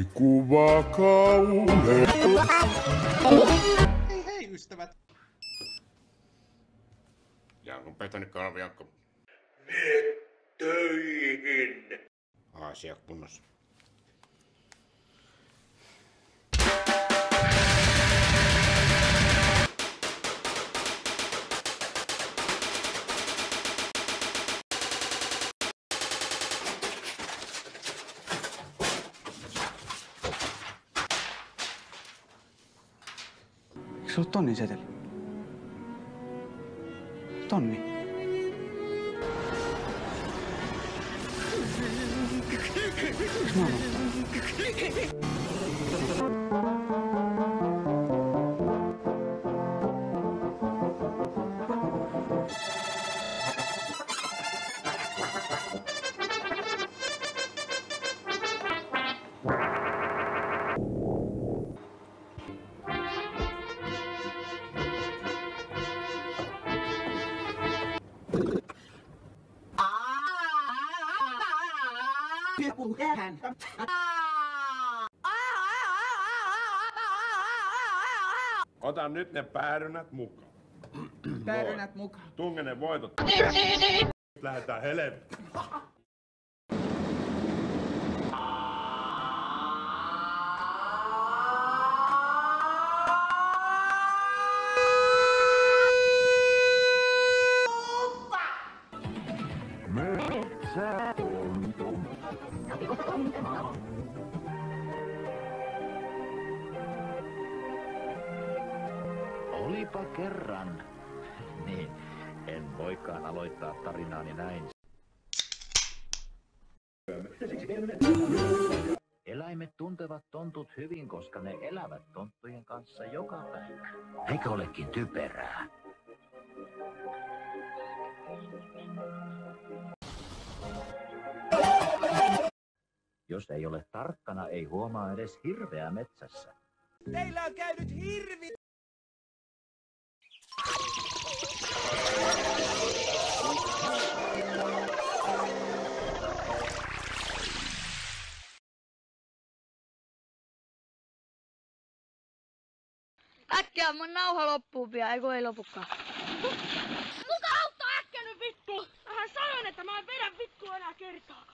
Liikuva kauhe. Hei hei ystävät. Jankon betonikkona Jankko. Mene töihin. Asia kunnossa. Eikö se ole tonnin seteli? Tonni. Eikö mä oon ottanut? Ota nyt ne päärynät mukaan. Päärynät mukaan. Tunge ne voitot. Lähdetään helvettiin. Olipa kerran. Niin, en voikaan aloittaa tarinaani näin. Eläimet tuntevat tontut hyvin, koska ne elävät tonttujen kanssa joka päivä. Eikö olekin typerää? Jos ei ole tarkkana, ei huomaa edes hirveä metsässä. Teillä on käynyt hirvi. Äkkiä mun nauha loppuu pian, eikö ei lopukaan. Kuka auttaa äkkiä nyt vittu? Hän sanoin, että mä en vedä vittua enää kertaa.